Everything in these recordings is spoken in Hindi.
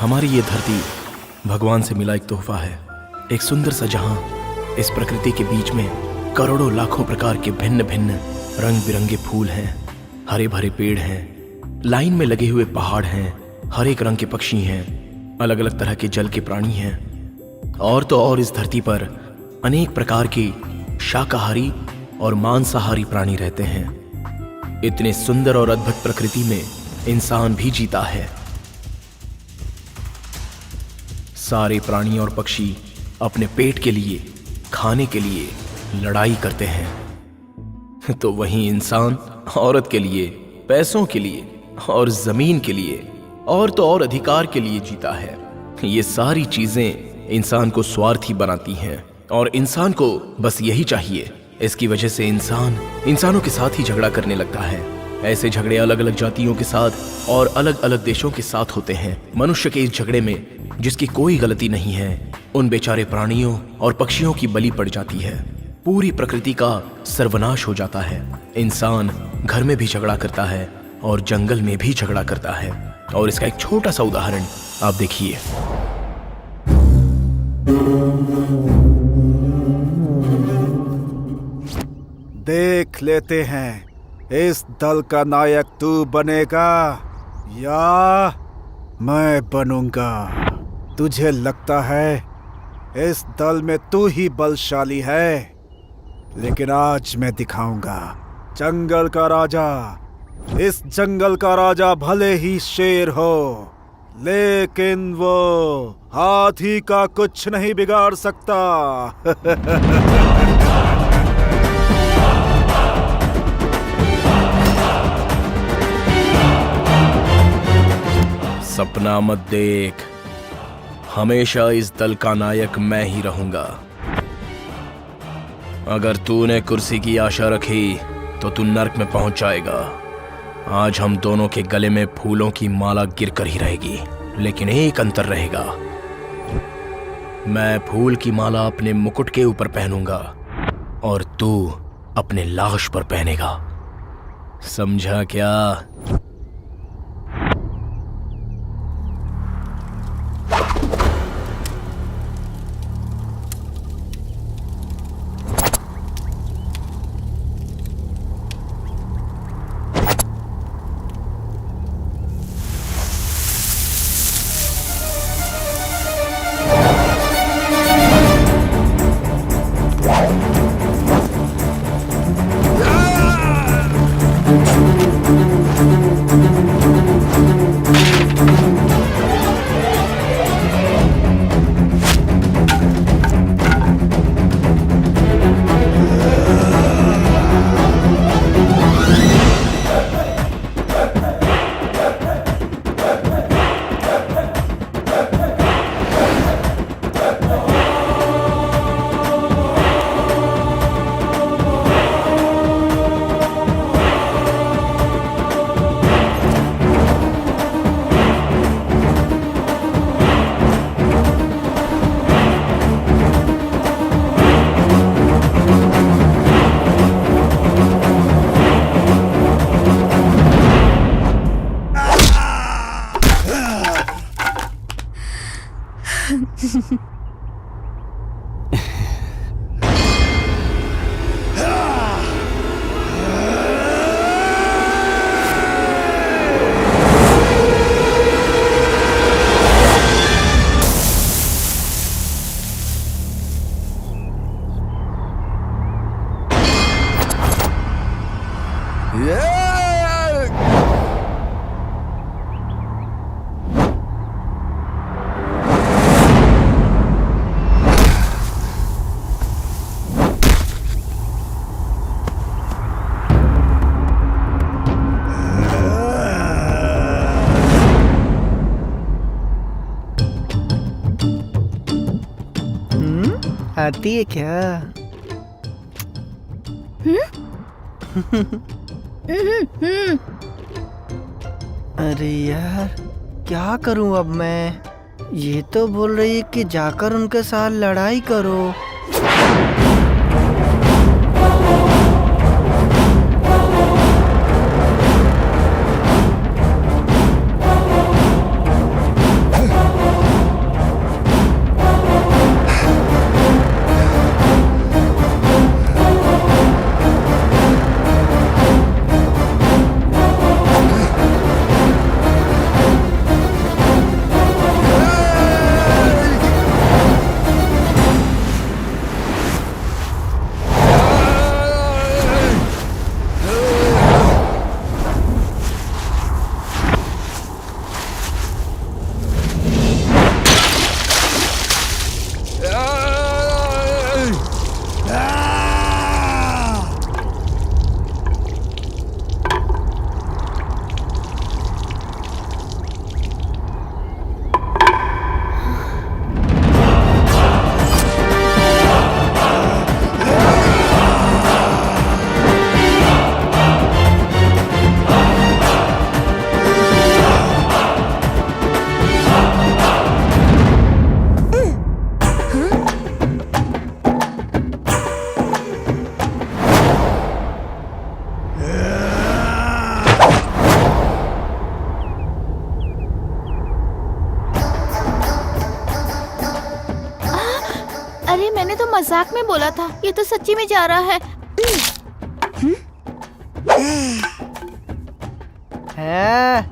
हमारी ये धरती भगवान से मिला एक तोहफा है, एक सुंदर सा जहां। इस प्रकृति के बीच में करोड़ों लाखों प्रकार के भिन्न भिन्न रंग बिरंगे फूल हैं, हरे भरे पेड़ हैं, लाइन में लगे हुए पहाड़ हैं, हर एक रंग के पक्षी हैं, अलग अलग तरह के जल के प्राणी हैं। और तो और इस धरती पर अनेक प्रकार के शाकाहारी और मांसाहारी प्राणी रहते हैं। इतने सुंदर और अद्भुत प्रकृति में इंसान भी जीता है। सारे प्राणी और पक्षी अपने पेट के लिए, खाने के लिए लड़ाई करते हैं, तो वहीं इंसान औरत के लिए, पैसों के लिए और जमीन के लिए और तो और अधिकार के लिए जीता है। ये सारी चीजें इंसान को स्वार्थी बनाती हैं और इंसान को बस यही चाहिए। इसकी वजह से इंसान इंसानों के साथ ही झगड़ा करने लगता है। ऐसे झगड़े अलग अलग जातियों के साथ और अलग अलग देशों के साथ होते हैं। मनुष्य के इस झगड़े में जिसकी कोई गलती नहीं है, उन बेचारे प्राणियों और पक्षियों की बलि पड़ जाती है। पूरी प्रकृति का सर्वनाश हो जाता है। इंसान घर में भी झगड़ा करता है और जंगल में भी झगड़ा करता है। और इसका एक छोटा सा उदाहरण आप देखिए। देख लेते हैं, इस दल का नायक तू बनेगा या मैं बनूंगा। तुझे लगता है इस दल में तू ही बलशाली है, लेकिन आज मैं दिखाऊंगा। जंगल का राजा, इस जंगल का राजा भले ही शेर हो, लेकिन वो हाथी का कुछ नहीं बिगाड़ सकता। सपना मत देख, हमेशा इस दल का नायक मैं ही रहूंगा। अगर तूने कुर्सी की आशा रखी तो तू नर्क में पहुंच जाएगा। आज हम दोनों के गले में फूलों की माला गिर कर ही रहेगी, लेकिन एक अंतर रहेगा। मैं फूल की माला अपने मुकुट के ऊपर पहनूंगा और तू अपने लाश पर पहनेगा। समझा क्या? आती है क्या? अरे यार, क्या करूं अब मैं? ये तो बोल रही है कि जाकर उनके साथ लड़ाई करो। मजाक में बोला था, ये तो सच्ची में जा रहा है। है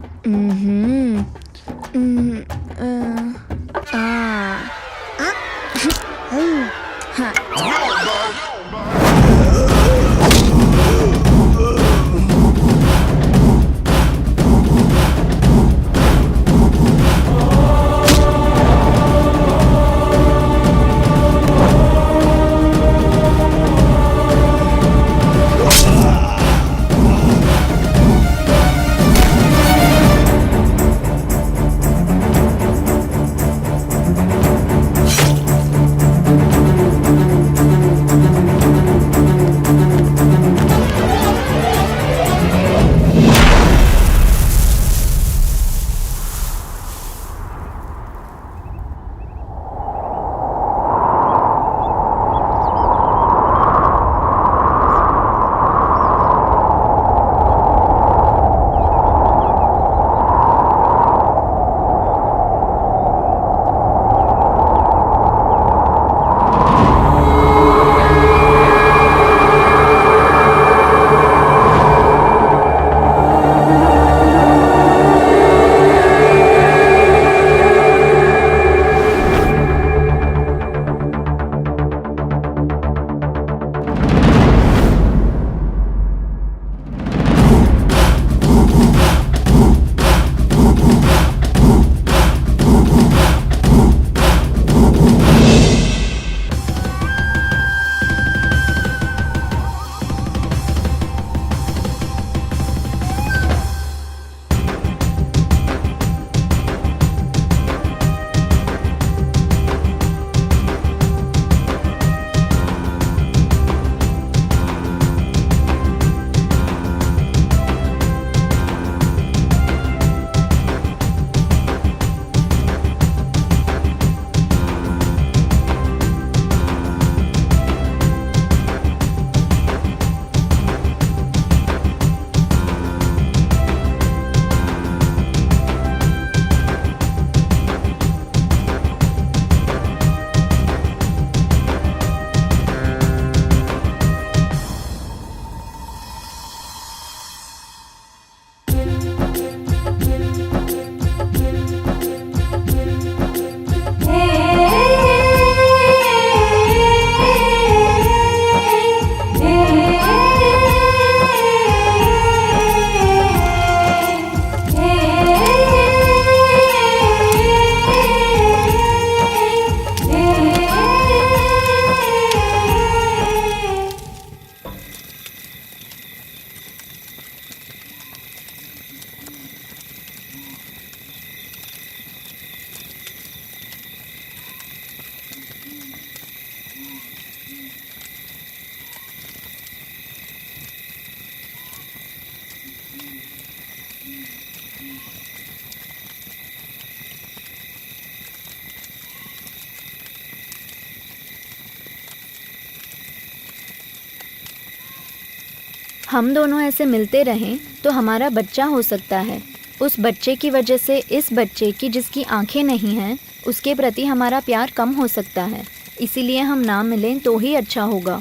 हम दोनों ऐसे मिलते रहें तो हमारा बच्चा हो सकता है। उस बच्चे की वजह से इस बच्चे की जिसकी आंखें नहीं हैं उसके प्रति हमारा प्यार कम हो सकता है। इसीलिए हम ना मिलें तो ही अच्छा होगा।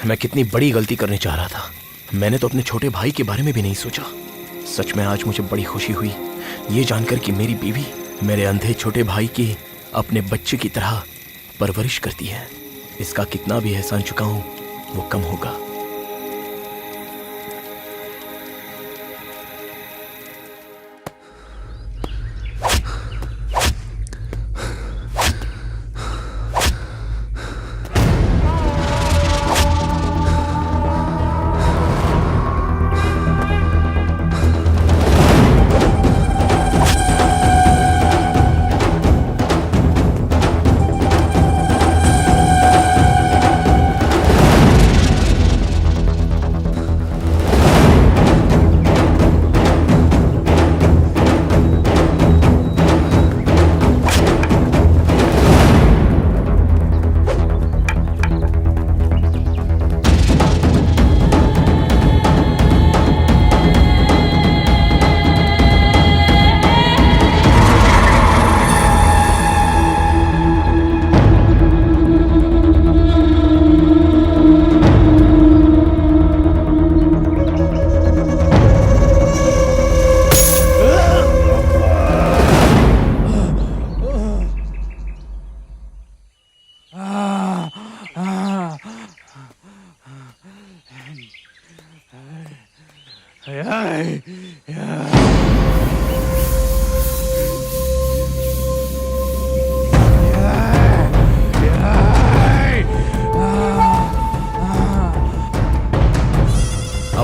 मैं कितनी बड़ी गलती करने जा रहा था। मैंने तो अपने छोटे भाई के बारे में भी नहीं सोचा। सच में आज मुझे बड़ी खुशी हुई ये जानकर कि मेरी बीवी मेरे अंधे छोटे भाई की अपने बच्चे की तरह परवरिश करती है। इसका कितना भी एहसान चुकाऊं वो कम होगा।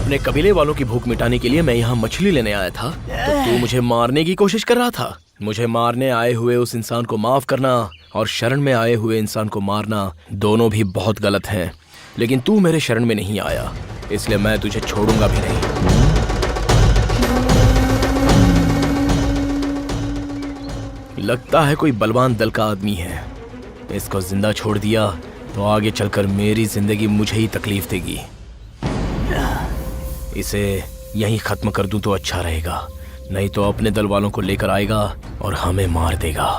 अपने कबीले वालों की भूख मिटाने के लिए मैं यहाँ मछली लेने आया था, तो तू मुझे मारने की कोशिश कर रहा था। मुझे मारने आए हुए उस इंसान को माफ करना और शरण में आए हुए इंसान को मारना दोनों भी बहुत गलत हैं। लेकिन तू मेरे शरण में नहीं आया, इसलिए मैं तुझे छोड़ूंगा भी नहीं। लगता है कोई बलवान दल का आदमी है। इसको जिंदा छोड़ दिया तो आगे चलकर मेरी जिंदगी मुझे ही तकलीफ देगी। इसे यहीं खत्म कर दूं तो अच्छा रहेगा, नहीं तो अपने दल वालों को लेकर आएगा और हमें मार देगा।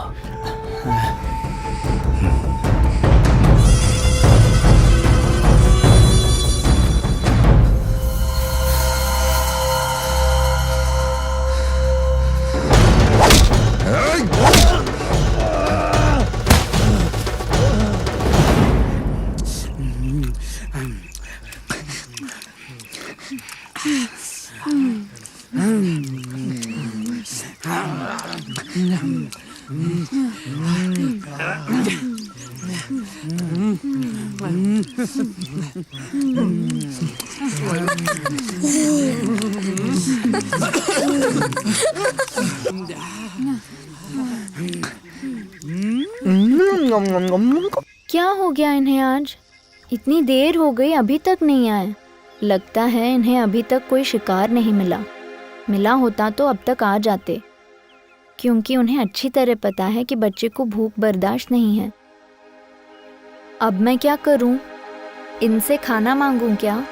क्या हो गया इन्हें आज? इतनी देर हो गई अभी तक नहीं आए। लगता है इन्हें अभी तक कोई शिकार नहीं मिला। मिला होता तो अब तक आ जाते, क्योंकि उन्हें अच्छी तरह पता है कि बच्चे को भूख बर्दाश्त नहीं है। अब मैं क्या करूं? इनसे खाना मांगूं क्या?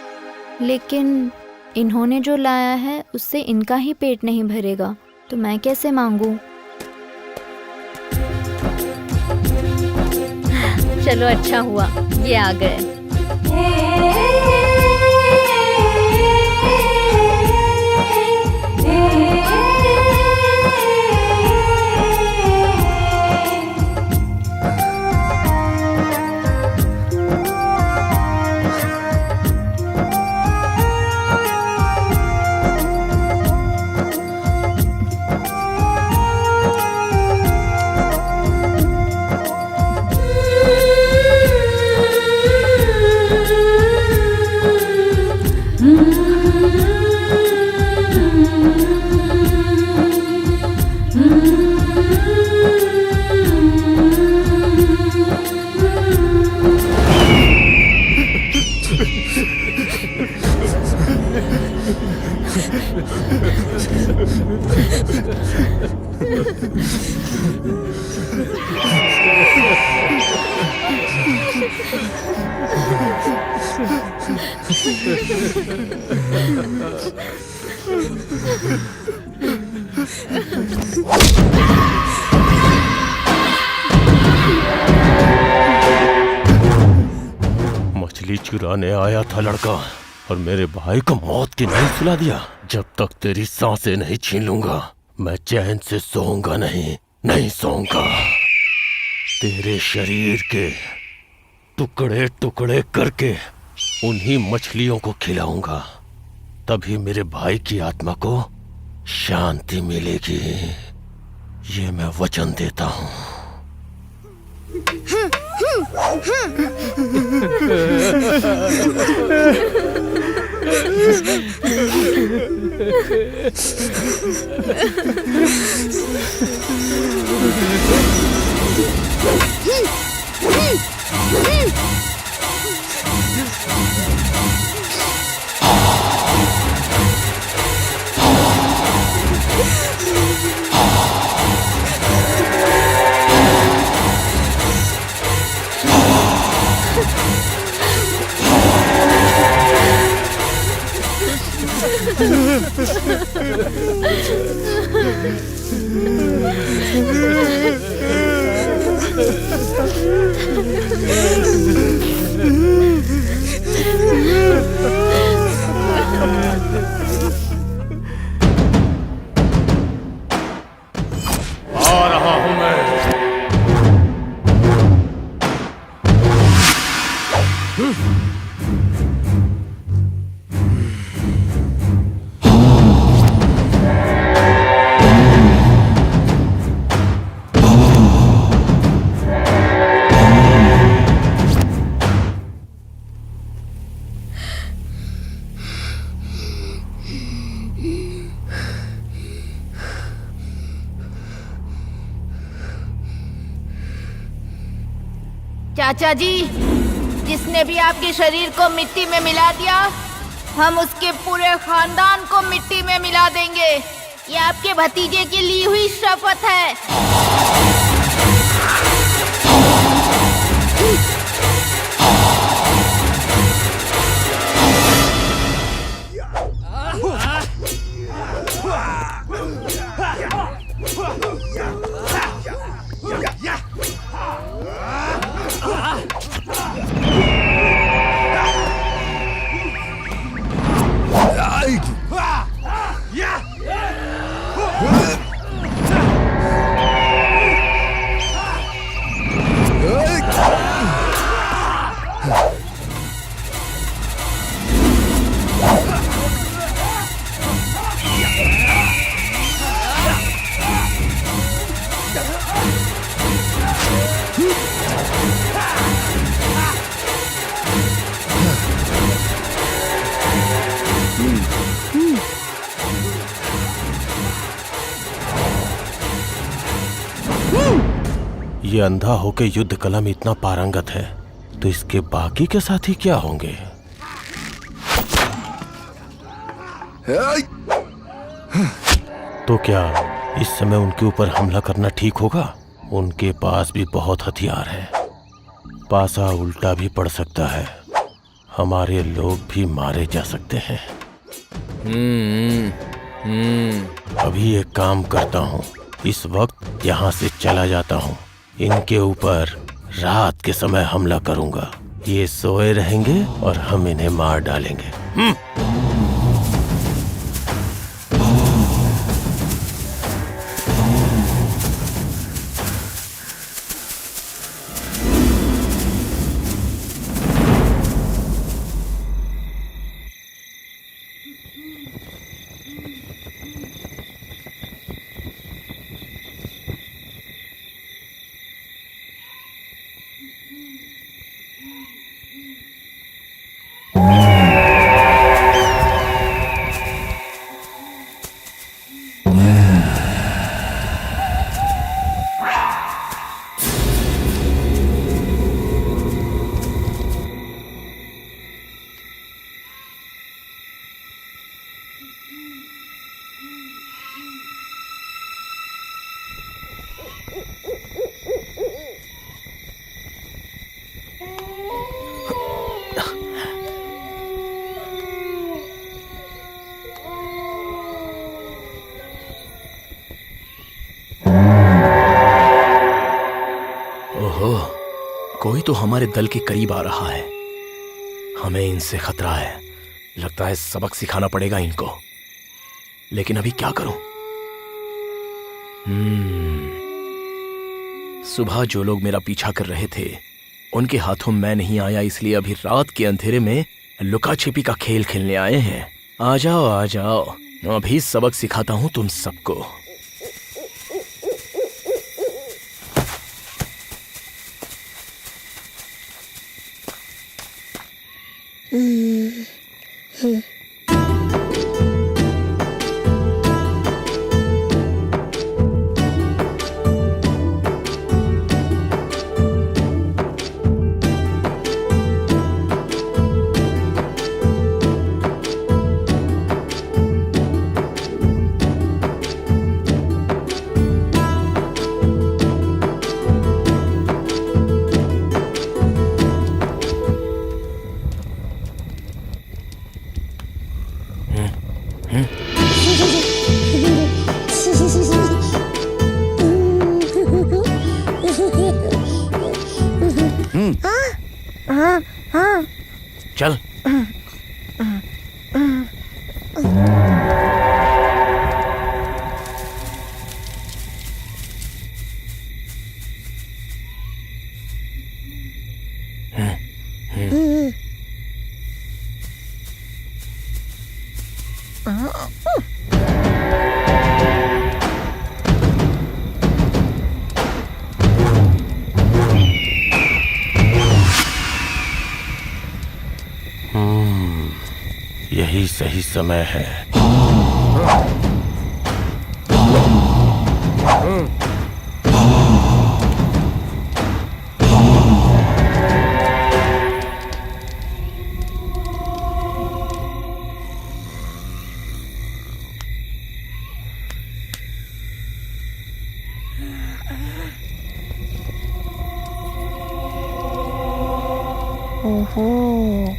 लेकिन इन्होंने जो लाया है उससे इनका ही पेट नहीं भरेगा, तो मैं कैसे मांगूं? चलो अच्छा हुआ ये आ गए। मछली चुराने आया था लड़का और मेरे भाई को मौत की नींद सुला दिया। जब तक तेरी सांसें नहीं छीन लूंगा मैं चैन से सोऊंगा नहीं सोऊंगा। तेरे शरीर के टुकड़े टुकड़े करके उन्हीं मछलियों को खिलाऊंगा, तभी मेरे भाई की आत्मा को शांति मिलेगी। ये मैं वचन देता हूँ। आ रहा हूं मैं। चाचा जी, जिसने भी आपके शरीर को मिट्टी में मिला दिया, हम उसके पूरे खानदान को मिट्टी में मिला देंगे। ये आपके भतीजे की ली हुई शपथ है। ये अंधा होके युद्ध कला में इतना पारंगत है, तो इसके बाकी के साथी क्या होंगे? तो क्या इस समय उनके ऊपर हमला करना ठीक होगा? उनके पास भी बहुत हथियार है, पासा उल्टा भी पड़ सकता है, हमारे लोग भी मारे जा सकते हैं। अभी एक काम करता हूँ, इस वक्त यहाँ से चला जाता हूँ। इनके ऊपर रात के समय हमला करूंगा। ये सोए रहेंगे और हम इन्हें मार डालेंगे। कोई तो हमारे दल के करीब आ रहा है। हमें इनसे खतरा है। लगता है सबक सिखाना पड़ेगा इनको। लेकिन अभी क्या करूं? सुबह जो लोग मेरा पीछा कर रहे थे उनके हाथों मैं नहीं आया, इसलिए अभी रात के अंधेरे में लुका छिपी का खेल खेलने आए हैं। आ जाओ आ जाओ, अभी सबक सिखाता हूं तुम सबको। चल। यही सही समय है। ओहो।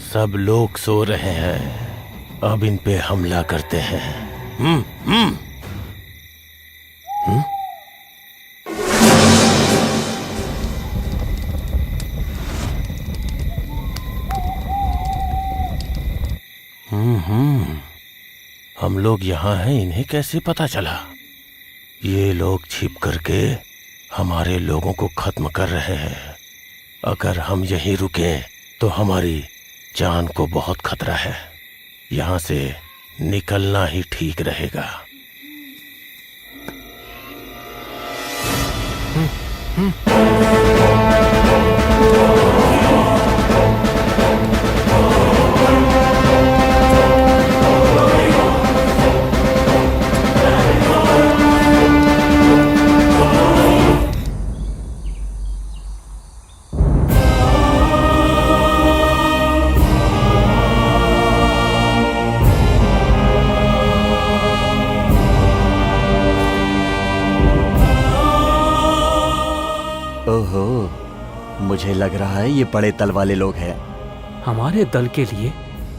सब लोग सो रहे हैं, अब इन पे हमला करते हैं। हम लोग यहाँ हैं, इन्हें कैसे पता चला? ये लोग छिप करके हमारे लोगों को खत्म कर रहे हैं। अगर हम यहीं रुके तो हमारी जान को बहुत खतरा है। यहाँ से निकलना ही ठीक रहेगा। ओहो, मुझे लग रहा है ये बड़े दल वाले लोग हैं। हमारे दल के लिए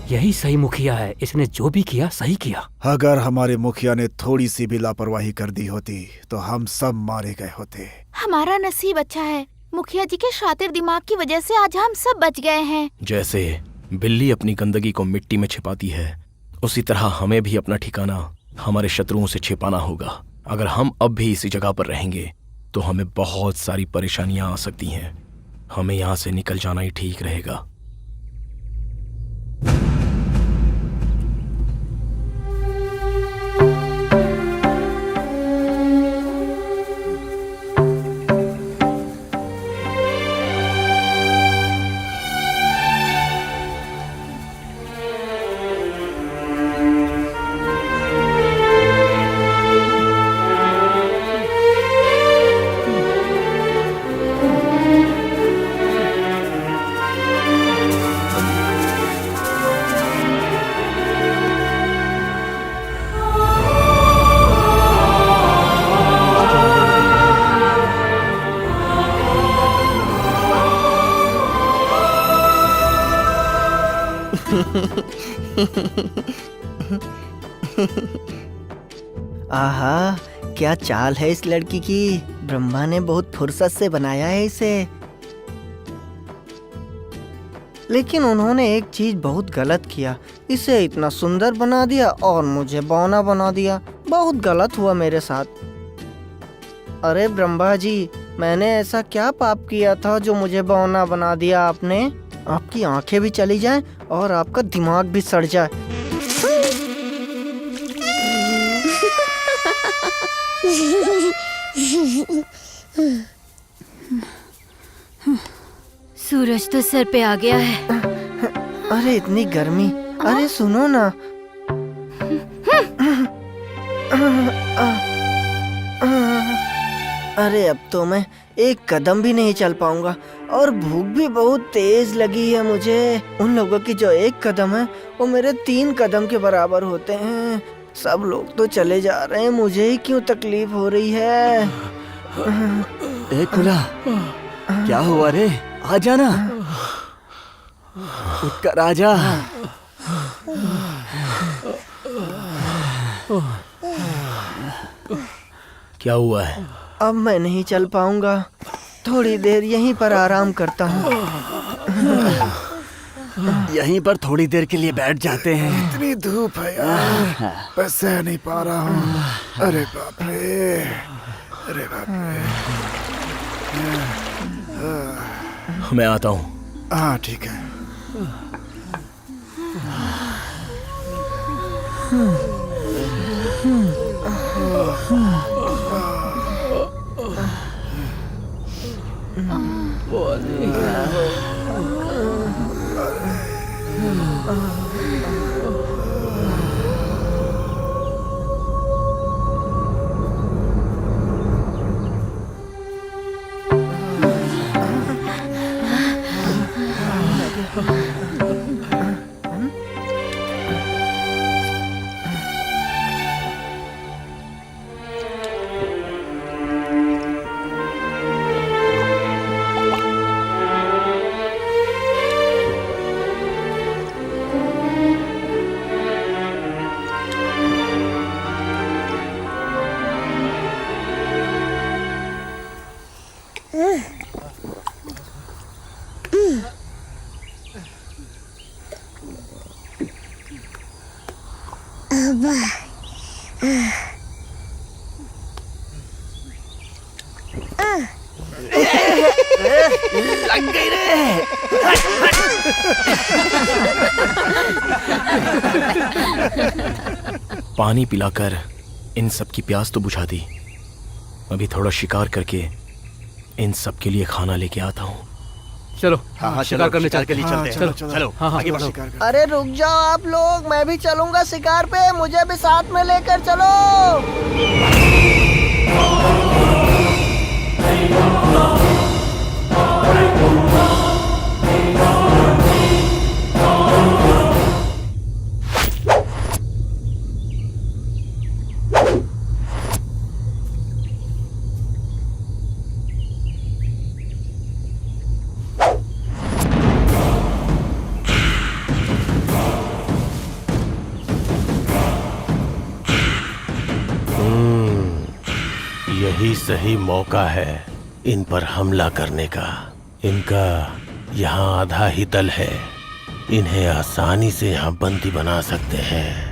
यही सही मुखिया है। इसने जो भी किया सही किया। अगर हमारे मुखिया ने थोड़ी सी भी लापरवाही कर दी होती तो हम सब मारे गए होते। हमारा नसीब अच्छा है, मुखिया जी के शातिर दिमाग की वजह से आज हम सब बच गए हैं। जैसे बिल्ली अपनी गंदगी को मिट्टी में छिपाती है, उसी तरह हमें भी अपना ठिकाना हमारे शत्रुओं से छिपाना होगा। अगर हम अब भी इसी जगह पर रहेंगे तो हमें बहुत सारी परेशानियां आ सकती हैं। हमें यहाँ से निकल जाना ही ठीक रहेगा। आहा, क्या चाल है इस लड़की की। ब्रह्मा ने बहुत फुर्सत से बनाया है इसे। लेकिन उन्होंने एक चीज बहुत गलत किया। इसे इतना सुंदर बना दिया और मुझे बौना बना दिया। बहुत गलत हुआ मेरे साथ। अरे ब्रह्मा जी, मैंने ऐसा क्या पाप किया था जो मुझे बौना बना दिया आपने? आपकी आंखें भी चली जाएं और आपका दिमाग भी सड़ जाए। सूरज तो सर पे आ गया है। अरे इतनी गर्मी। अरे सुनो ना। अरे अब तो मैं एक कदम भी नहीं चल पाऊंगा और भूख भी बहुत तेज लगी है मुझे। उन लोगों की जो एक कदम है वो मेरे 3 कदम के बराबर होते हैं। सब लोग तो चले जा रहे हैं, मुझे ही क्यों तकलीफ हो रही है? ए खुला, क्या हुआ रे? आ जाना, उठकर आ जा। क्या हुआ है? अब मैं नहीं चल पाऊंगा। थोड़ी देर यहीं पर आराम करता हूँ। यहीं पर थोड़ी देर के लिए बैठ जाते हैं। इतनी धूप है यार, मैं सह नहीं पा रहा हूँ। अरे बाप रे, अरे बाप रे। मैं आता हूँ। हाँ ठीक है। लग गई रे। पानी पिलाकर इन सब की प्यास तो बुझा दी। अभी थोड़ा शिकार करके इन सब के लिए खाना लेके आता हूँ। चलो हाँ, शिकार करने शिकार के लिए हाँ, चलते हैं। चलो, चलो हाँ, हाँ, आगे बढ़ो। शिकार कर। अरे रुक जाओ आप लोग, मैं भी चलूंगा शिकार पे, मुझे भी साथ में लेकर चलो। यही सही मौका है इन पर हमला करने का। इनका यहाँ आधा ही दल है, इन्हें आसानी से यहाँ बंदी बना सकते हैं।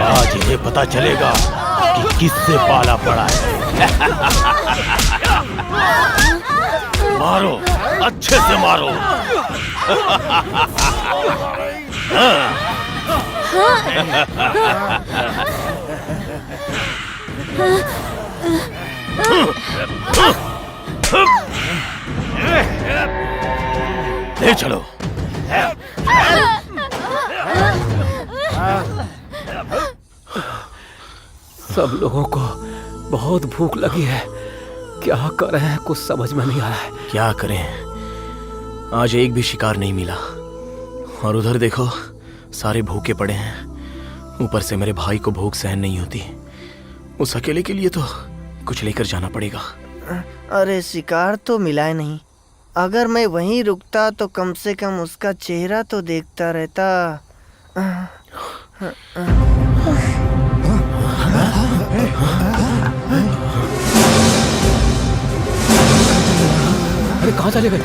आज इन्हें पता चलेगा कि किससे पाला पड़ा है। मारो, अच्छे से मारो। ले चलो। सब लोगों को बहुत भूख लगी है, क्या कर रहे हैं कुछ समझ में नहीं आ रहा है। क्या करें, आज एक भी शिकार नहीं मिला। और उधर देखो, सारे भूखे पड़े हैं। ऊपर से मेरे भाई को भूख सहन नहीं होती। उस अकेले के लिए तो कुछ लेकर जाना पड़ेगा। अरे शिकार तो मिला ही नहीं। अगर मैं वहीं रुकता तो कम से कम उसका चेहरा तो देखता रहता। अरे कहाँ चले गए?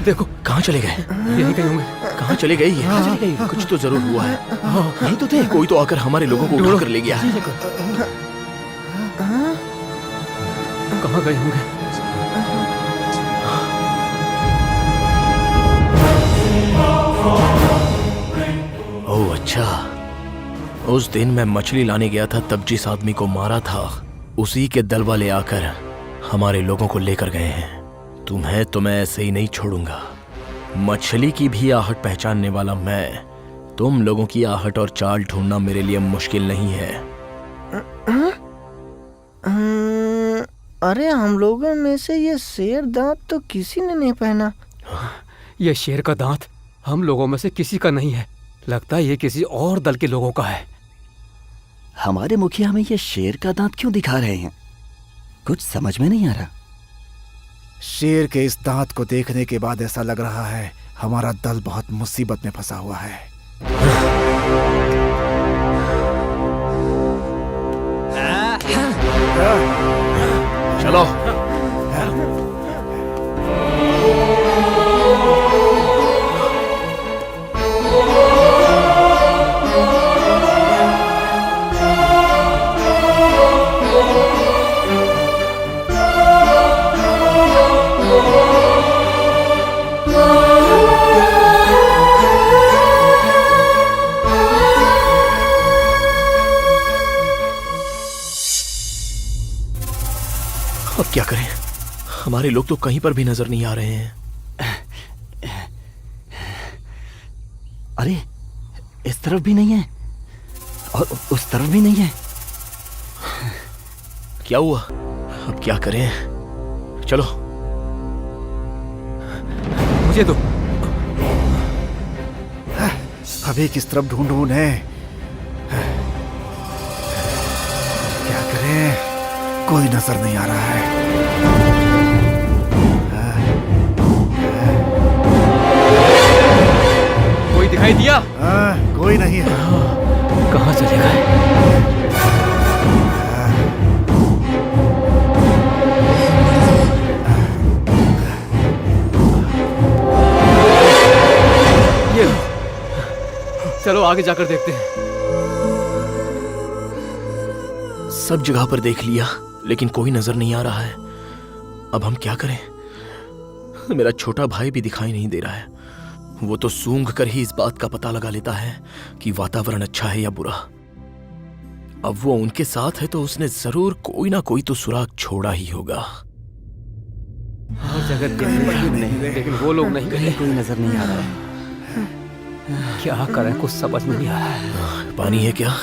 देखो कहाँ चले गए? यहीं कहीं होंगे। कहाँ चले गए ये? कुछ तो जरूर हुआ है। नहीं तो थे, कोई तो आकर हमारे लोगों को उठा कर ले गया है। कहाँ गए होंगे? ओह अच्छा, उस दिन मैं मछली लाने गया था, तब जिस आदमी को मारा था उसी के दल वाले आकर हमारे लोगों को लेकर गए हैं। तुम्हें तो मैं ऐसे ही नहीं छोड़ूंगा। मछली की भी आहट पहचानने वाला मैं, तुम लोगों की आहट और चाल ढूंढना मेरे लिए मुश्किल नहीं है। अरे हम लोगों में से ये शेर दांत तो किसी ने नहीं पहना। ये शेर का दांत हम लोगों में से किसी का नहीं है, लगता है ये किसी और दल के लोगों का है। हमारे मुखिया हमें ये शेर का दांत क्यों दिखा रहे हैं? कुछ समझ में नहीं आ रहा। शेर के इस दांत को देखने के बाद ऐसा लग रहा है हमारा दल बहुत मुसीबत में फंसा हुआ है। चलो। अब क्या करें? हमारे लोग तो कहीं पर भी नजर नहीं आ रहे हैं। अरे, इस तरफ भी नहीं है और उस तरफ भी नहीं है। क्या हुआ? अब क्या करें? चलो। मुझे दो। अभी किस तरफ ढूंढूं उन्हें? क्या करें? कोई नजर नहीं आ रहा है। कोई दिखाई दिया? कोई नहीं है। कहाँ चले गए? ये चलो आगे जाकर देखते हैं। सब जगह पर देख लिया लेकिन कोई नजर नहीं आ रहा है। अब हम क्या करें? मेरा छोटा भाई भी दिखाई नहीं दे रहा है। वो तो सूंघ कर ही इस बात का पता लगा लेता है कि वातावरण अच्छा है या बुरा। अब वो उनके साथ है तो उसने जरूर कोई ना कोई तो सुराग छोड़ा ही होगा। हर जगह नहीं, लेकिन वो लोग नहीं गए। कोई नजर नहीं आ रहा है। क्या करें, कुछ समझ में नहीं आ रहा है। पानी है क्या?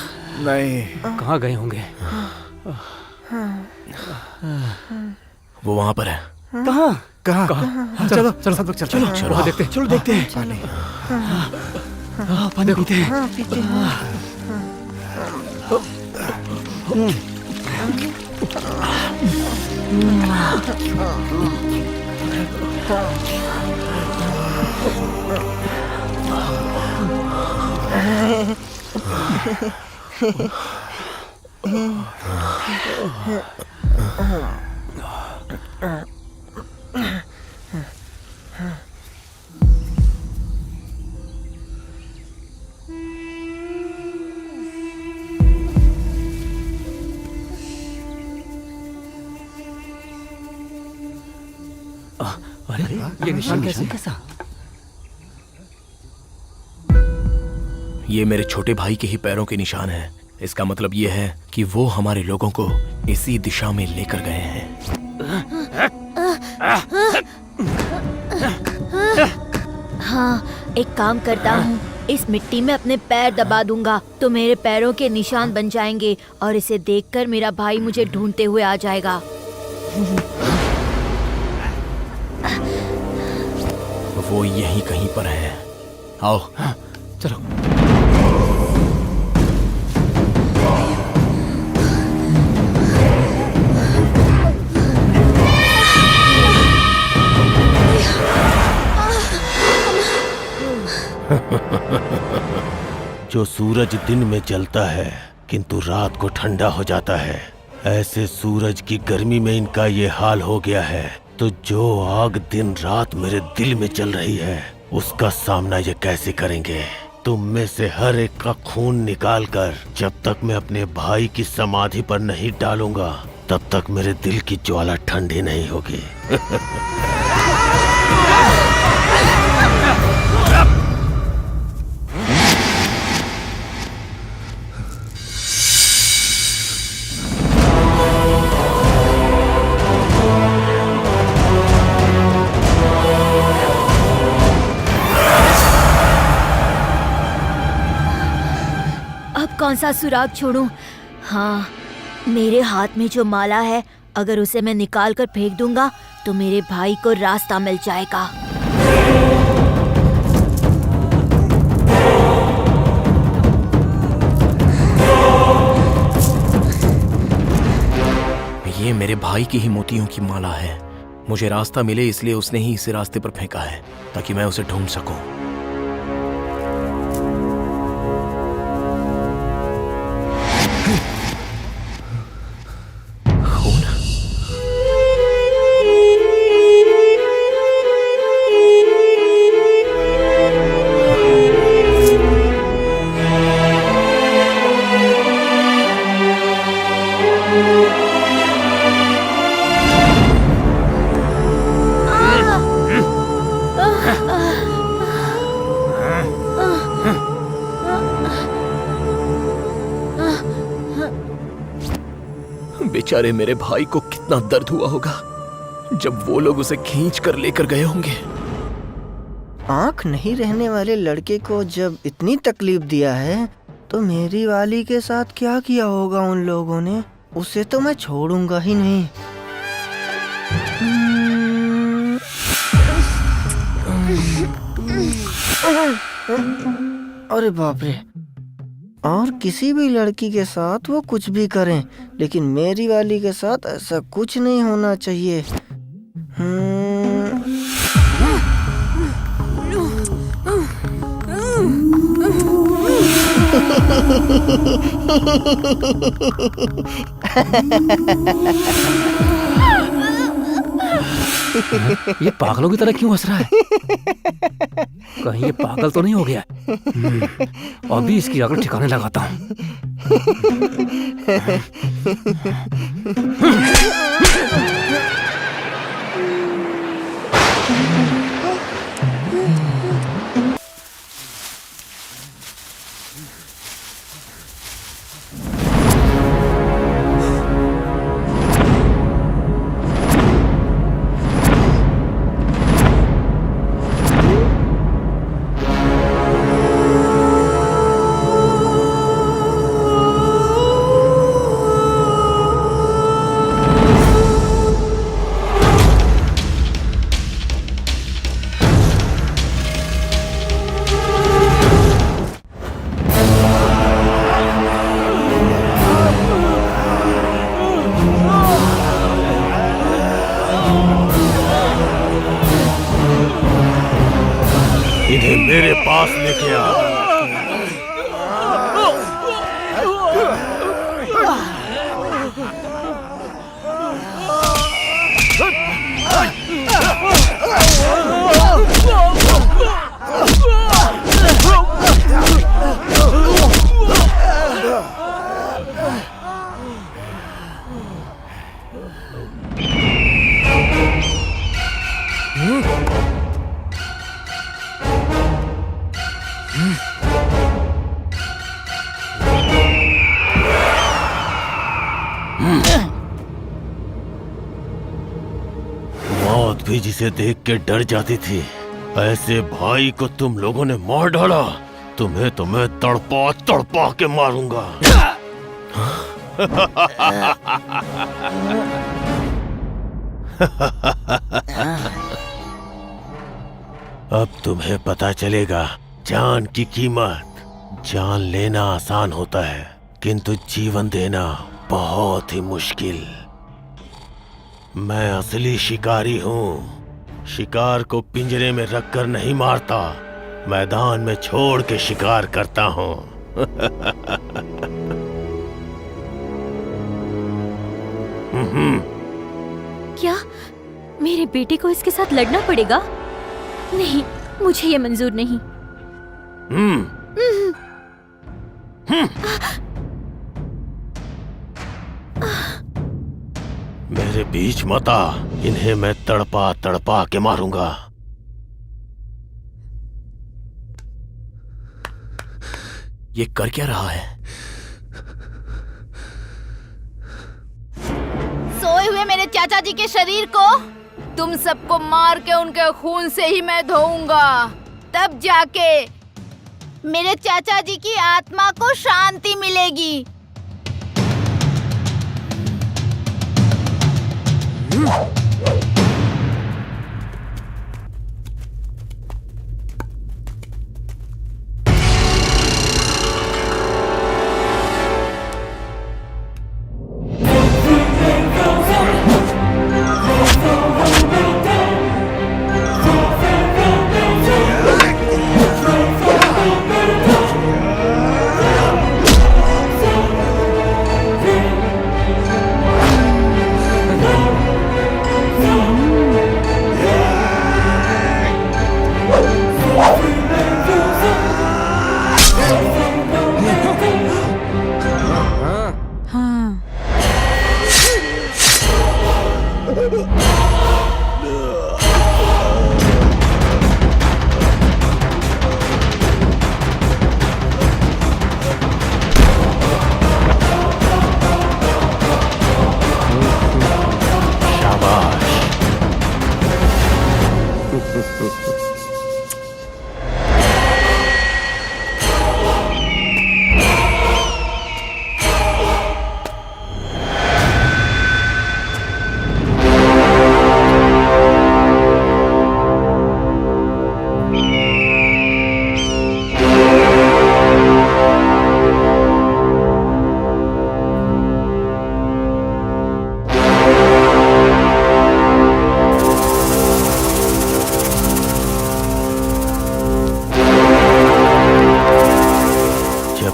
नहीं। कहाँ गए होंगे? वो वहां पर है। कहाँ? चलो चलो सब लोग चलो चलो वहाँ देखते हैं। चलो देखते हैं। पानी पीते हैं। हाँ, पीछे। अरे ये निशान कैसा? ये मेरे छोटे भाई के ही पैरों के निशान हैं। इसका मतलब ये है कि वो हमारे लोगों को इसी दिशा में लेकर गए हैं। हाँ, एक काम करता हूँ, इस मिट्टी में अपने पैर दबा दूंगा तो मेरे पैरों के निशान बन जाएंगे और इसे देखकर मेरा भाई मुझे ढूंढते हुए आ जाएगा। वो यहीं कहीं पर है। आओ। चलो। जो सूरज दिन में जलता है किंतु रात को ठंडा हो जाता है, ऐसे सूरज की गर्मी में इनका ये हाल हो गया है। तो जो आग दिन रात मेरे दिल में जल रही है उसका सामना ये कैसे करेंगे? तुम में से हर एक का खून निकाल कर जब तक मैं अपने भाई की समाधि पर नहीं डालूंगा तब तक मेरे दिल की ज्वाला ठंडी नहीं होगी। कौन सा सुराग छोड़ूं? हाँ, मेरे हाथ में जो माला है, अगर उसे मैं निकाल कर फेंक दूंगा तो मेरे भाई को रास्ता मिल जाएगा। मेरे भाई की ही मोतियों की माला है। मुझे रास्ता मिले इसलिए उसने ही इसे रास्ते पर फेंका है ताकि मैं उसे ढूंढ सकूं। बेचारे मेरे भाई को कितना दर्द हुआ होगा जब वो लोग उसे खींच कर लेकर गए होंगे। आंख नहीं रहने वाले लड़के को जब इतनी तकलीफ दिया है तो मेरी वाली के साथ क्या किया होगा उन लोगों ने। उसे तो मैं छोड़ूंगा ही नहीं। अरे बाप रे। और किसी भी लड़की के साथ वो कुछ भी करें, लेकिन मेरी वाली के साथ ऐसा कुछ नहीं होना चाहिए। ये पागलों की तरह क्यों हंस रहा है? कहीं ये पागल तो नहीं हो गया? अभी इसकी अकल ठिकाने लगाता हूँ। इन्हें मेरे पास लेके आ। मौत भी जिसे देख के डर जाती थी, ऐसे भाई को तुम लोगों ने मार डाला। तुम्हें तो मैं तड़पा तड़पा के मारूंगा। अब तुम्हें पता चलेगा जान की कीमत। जान लेना आसान होता है, किंतु जीवन देना बहुत ही मुश्किल। मैं असली शिकारी हूँ। शिकार को पिंजरे में रखकर नहीं मारता, मैदान में छोड़ के शिकार करता हूँ। क्या मेरे बेटे को इसके साथ लड़ना पड़ेगा? नहीं, मुझे ये मंजूर नहीं। मेरे बीच मत आ, इन्हें मैं तड़पा तड़पा के मारूंगा। ये कर क्या रहा है? सोए हुए मेरे चाचा जी के शरीर को तुम सबको मार के उनके खून से ही मैं धोऊंगा। तब जाके मेरे चाचा जी की आत्मा को शांति मिलेगी।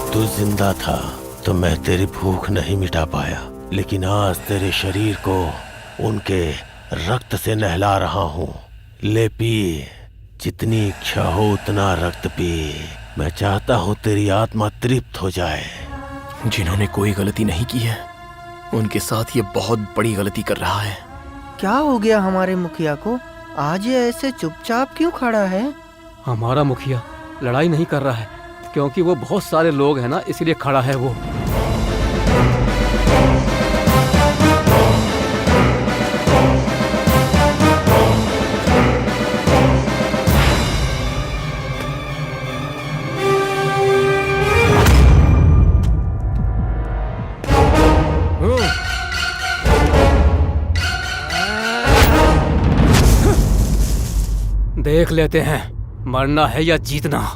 जब तू जिंदा था तो मैं तेरी भूख नहीं मिटा पाया, लेकिन आज तेरे शरीर को उनके रक्त से नहला रहा हूँ। ले पी, जितनी इच्छा हो उतना रक्त पी। मैं चाहता हूँ तेरी आत्मा तृप्त हो जाए। जिन्होंने कोई गलती नहीं की है उनके साथ ये बहुत बड़ी गलती कर रहा है। क्या हो गया हमारे मुखिया को? आज ये ऐसे चुपचाप क्यों खड़ा है? हमारा मुखिया लड़ाई नहीं कर रहा है क्योंकि वो बहुत सारे लोग हैं ना, इसलिए खड़ा है वो। देख लेते हैं मरना है या जीतना।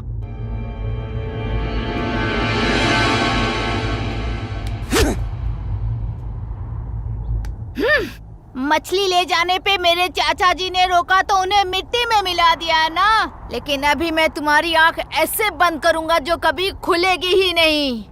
मछली ले जाने पे मेरे चाचा जी ने रोका तो उन्हें मिट्टी में मिला दिया है ना, लेकिन अभी मैं तुम्हारी आंख ऐसे बंद करूंगा जो कभी खुलेगी ही नहीं।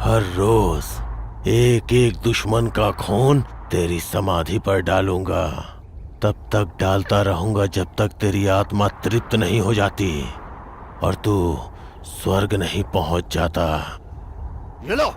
हर रोज एक एक दुश्मन का खून तेरी समाधि पर डालूंगा। तब तक डालता रहूंगा जब तक तेरी आत्मा तृप्त नहीं हो जाती और तू स्वर्ग नहीं पहुंच जाता। ये लो।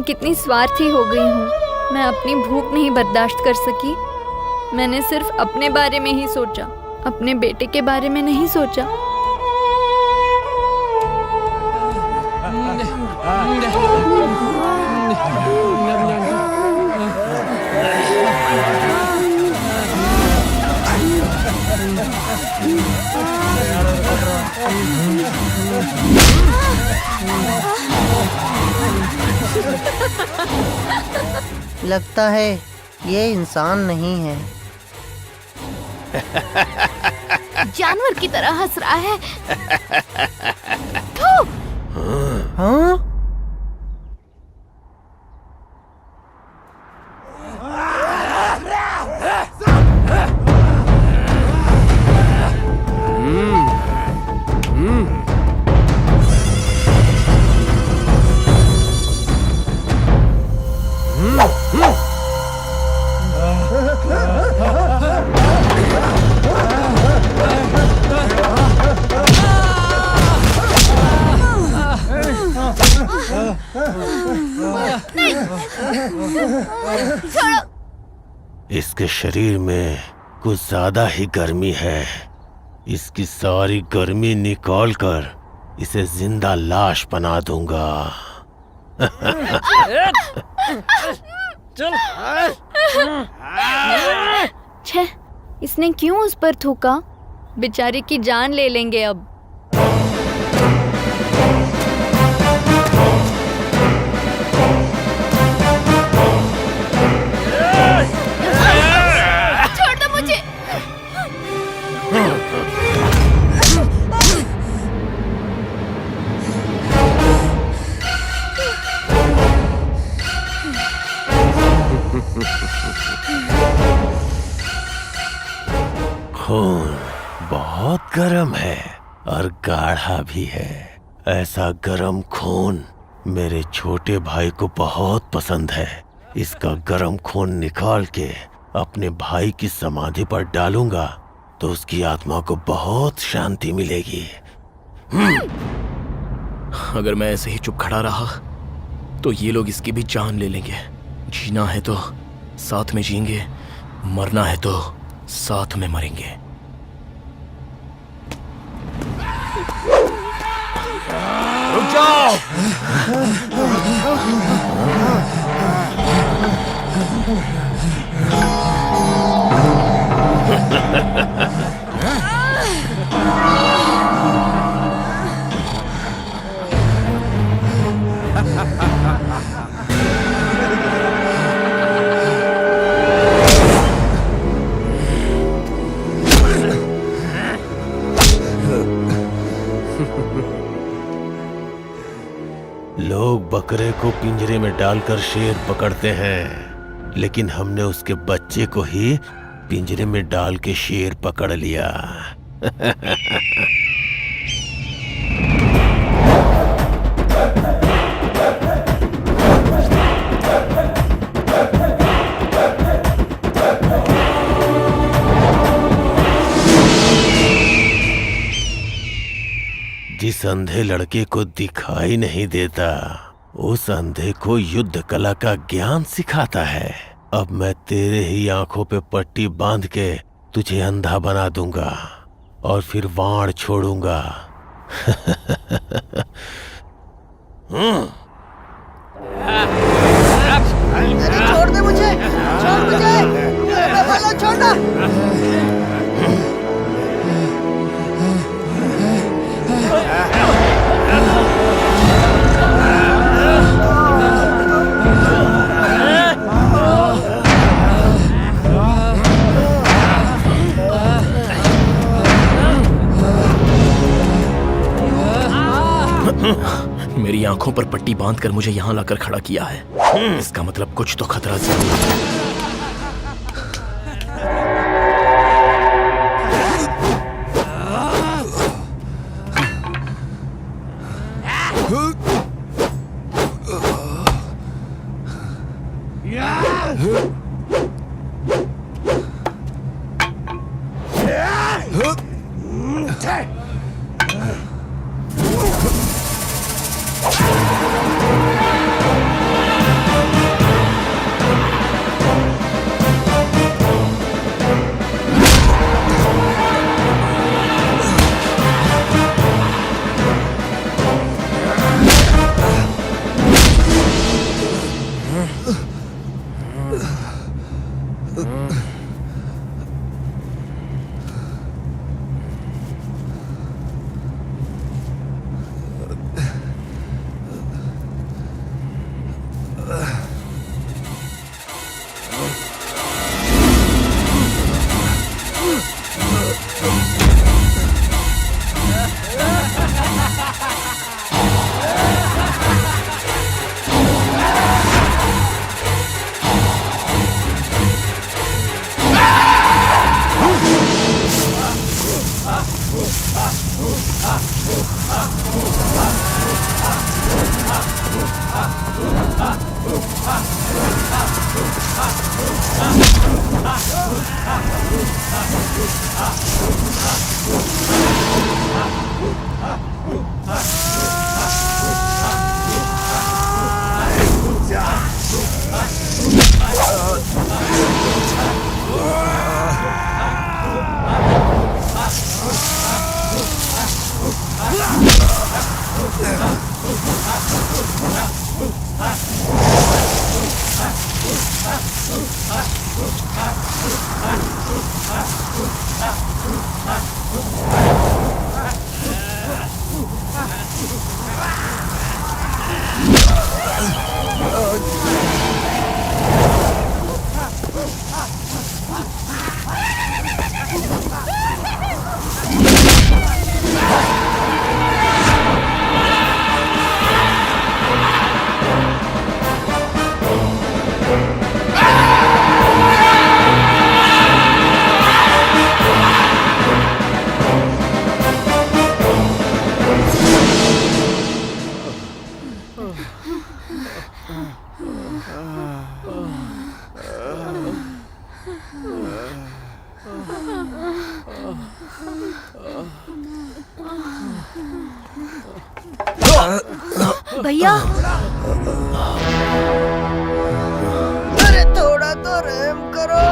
मैं कितनी स्वार्थी हो गई हूँ। मैं अपनी भूख नहीं बर्दाश्त कर सकी। मैंने सिर्फ अपने बारे में ही सोचा, अपने बेटे के बारे में नहीं सोचा। लगता है ये इंसान नहीं है। जानवर की तरह हंस रहा है। हाँ? इसके शरीर में कुछ ज्यादा ही गर्मी है। इसकी सारी गर्मी निकाल कर इसे जिंदा लाश बना दूंगा। छे, इसने क्यों उस पर थूका? बेचारे की जान ले लेंगे अब। छोड़ दो मुझे। खून बहुत गर्म है और गाढ़ा भी है। ऐसा गर्म खून मेरे छोटे भाई को बहुत पसंद है। इसका गर्म खून निकाल के अपने भाई की समाधि पर डालूंगा तो उसकी आत्मा को बहुत शांति मिलेगी। अगर मैं ऐसे ही चुप खड़ा रहा तो ये लोग इसकी भी जान ले लेंगे। जीना है तो साथ में जिएंगे, मरना है तो साथ में मरेंगे। रुक जाओ! लोग बकरे को पिंजरे में डालकर शेर पकड़ते हैं, लेकिन हमने उसके बच्चे को ही पिंजरे में डाल के शेर पकड़ लिया। जिस अंधे लड़के को दिखाई नहीं देता उस अंधे को युद्ध कला का ज्ञान सिखाता है। अब मैं तेरे ही आंखों पे पट्टी बांध के तुझे अंधा बना दूंगा और फिर वाण छोड़ूंगा। अरे छोड़ दे मुझे, छोड़ मुझे, मैं बोला छोड़ना। मेरी आंखों पर पट्टी बांधकर मुझे यहाँ लाकर खड़ा किया है। इसका मतलब कुछ तो खतरा जरूर है। भैया अरे थोड़ा तो रहम करो।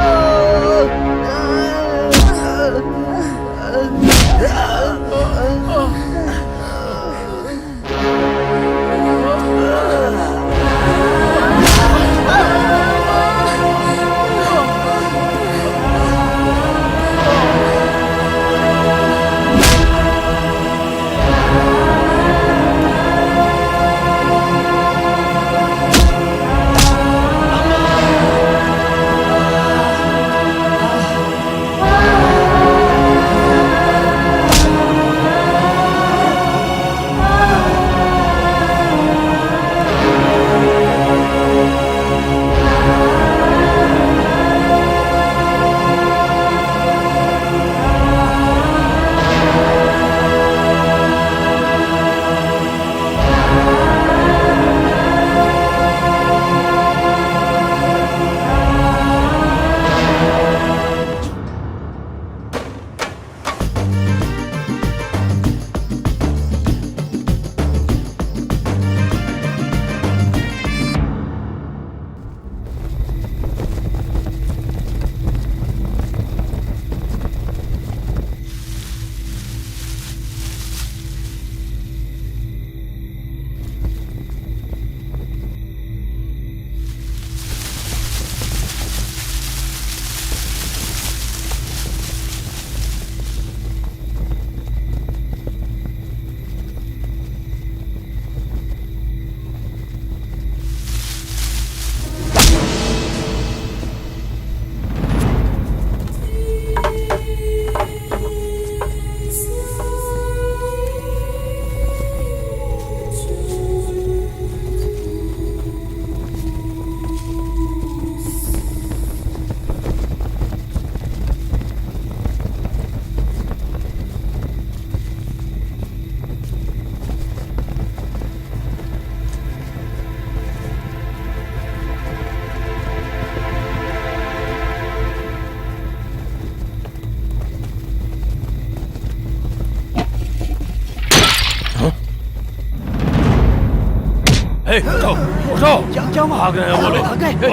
उठो उठो, क्या भाग रहे हैं वो लोग?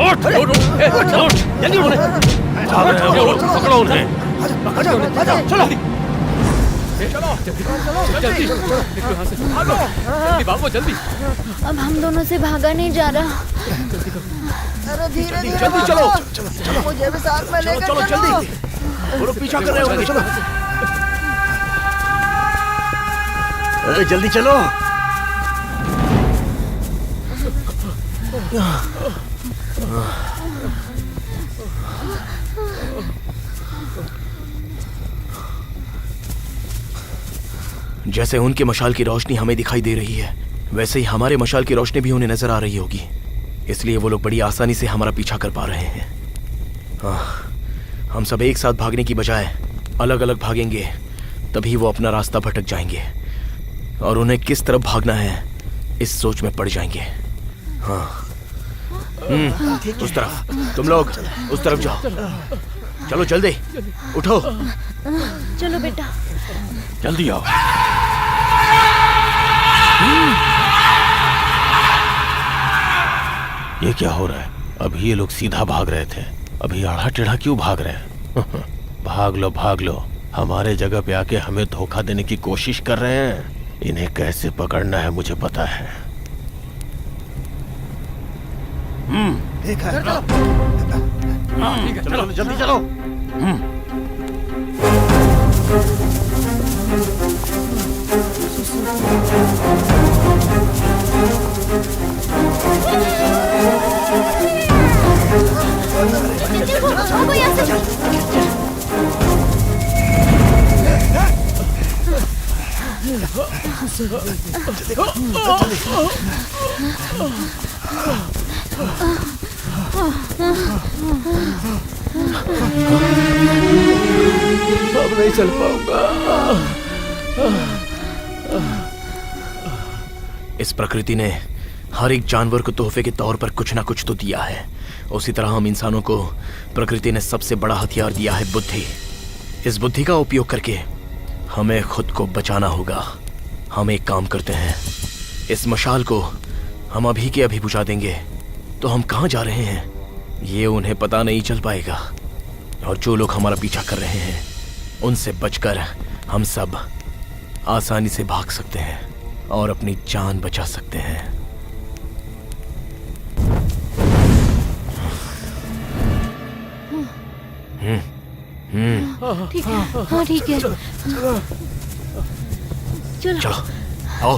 उठ उठ उठ, जल्दी उठ, भाग रहे हैं वो लोग, पकड़ो उन्हें। चलो जल्दी भागो जल्दी। अब हम दोनों से भागा नहीं जा रहा। अरे धीरे धीरे जल्दी चलो, मुझे भी साथ में लेकर चलो जल्दी, वो लोग पीछा कर रहे हैं, चलो जल्दी चलो। जैसे उनके मशाल की रोशनी हमें दिखाई दे रही है, वैसे ही हमारे मशाल की रोशनी भी उन्हें नजर आ रही होगी। इसलिए वो लोग बड़ी आसानी से हमारा पीछा कर पा रहे हैं। हम सब एक साथ भागने की बजाय अलग अलग भागेंगे, तभी वो अपना रास्ता भटक जाएंगे और उन्हें किस तरफ भागना है इस सोच में पड़ जाएंगे। हाँ, उस तरफ, तुम लोग उस तरफ जाओ। चलो जल्दी उठो। चलो बेटा। जल्दी आओ। ये क्या हो रहा है? अभी ये लोग सीधा भाग रहे थे, अभी आड़ा टेढ़ा क्यों भाग रहे हैं? भाग लो भाग लो, हमारे जगह पे आके हमें धोखा देने की कोशिश कर रहे हैं। इन्हें कैसे पकड़ना है मुझे पता है। चलो जल्दी चलो। भागो यहाँ से। अब नहीं चल पाऊंगा। इस प्रकृति ने हर एक जानवर को तोहफे के तौर पर कुछ ना कुछ तो दिया है। उसी तरह हम इंसानों को प्रकृति ने सबसे बड़ा हथियार दिया है, बुद्धि। इस बुद्धि का उपयोग करके हमें खुद को बचाना होगा। हम एक काम करते हैं, इस मशाल को हम अभी के अभी बुझा देंगे तो हम कहाँ जा रहे हैं ये उन्हें पता नहीं चल पाएगा। और जो लोग हमारा पीछा कर रहे हैं उनसे बचकर हम सब आसानी से भाग सकते हैं और अपनी जान बचा सकते हैं। ठीक है। हाँ ठीक है। चलो आओ।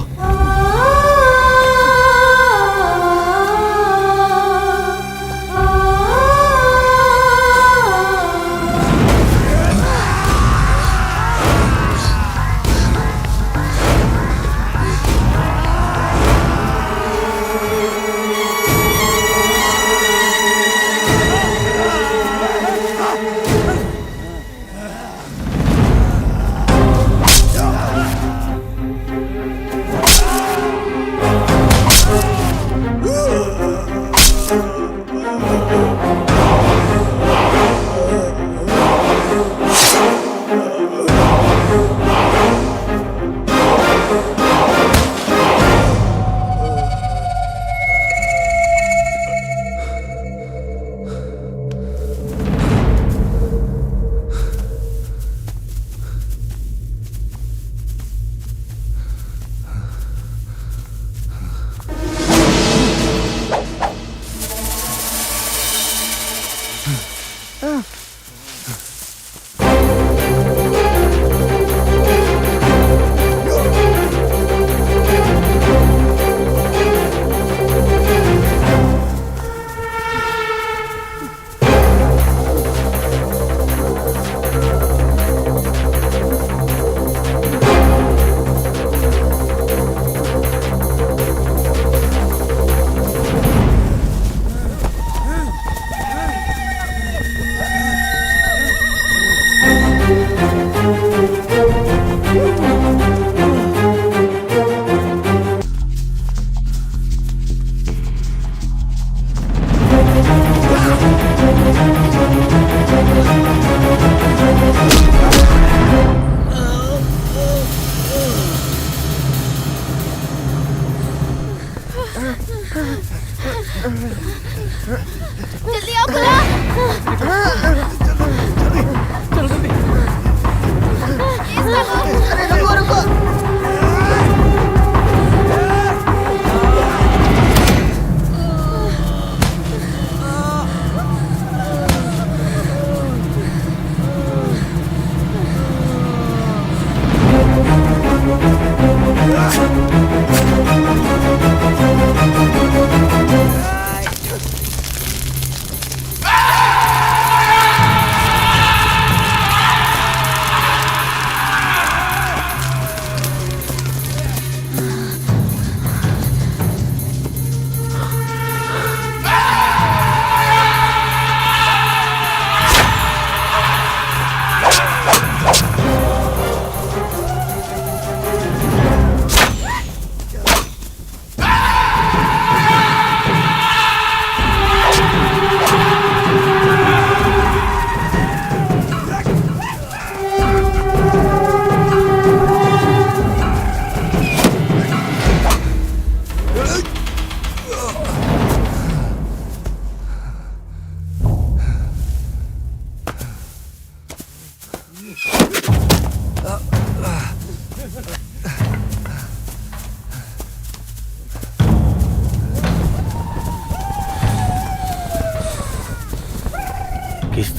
किस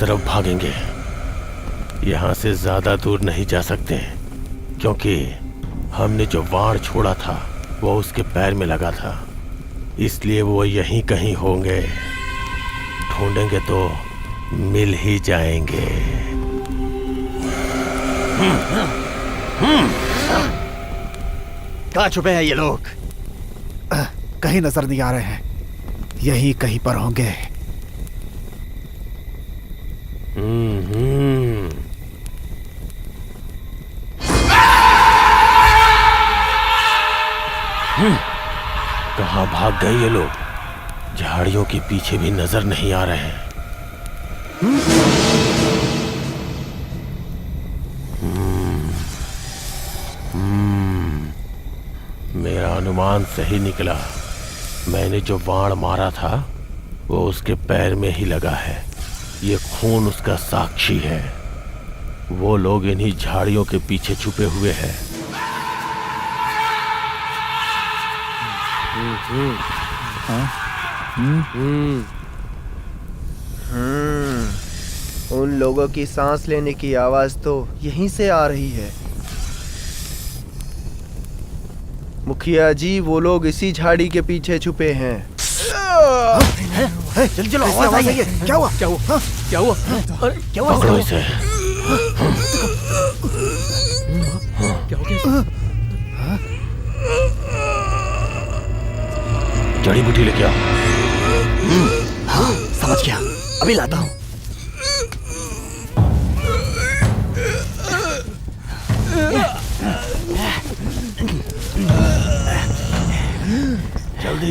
तरफ भागेंगे? यहाँ से ज्यादा दूर नहीं जा सकते क्योंकि हमने जो वाण छोड़ा था वो उसके पैर में लगा था, इसलिए वो यहीं कहीं होंगे। ढूंढेंगे तो मिल ही जाएंगे। कहाँ छुपे हैं ये लोग? कहीं नजर नहीं आ रहे हैं, यहीं कहीं पर होंगे। कहाँ भाग गए ये लोग? झाड़ियों के पीछे भी नजर नहीं आ रहे हैं। मेरा अनुमान सही निकला। मैंने जो बाण मारा था वो उसके पैर में ही लगा है। ये खून उसका साक्षी है। वो लोग इन्हीं झाड़ियों के पीछे छुपे हुए हैं। उन लोगों की सांस लेने की आवाज तो यहीं से आ रही है। मुखिया जी, वो लोग इसी झाड़ी के पीछे छुपे हैं। चलो चलो, आवाज आई है। क्या हुआ? क्या हुआ? क्या हुआ? अरे क्या हुआ? पकड़ो इसे। क्या हो गया? जड़ी बूटी लेके आओ। हाँ, समझ गया, अभी लाता हूँ। जल्दी।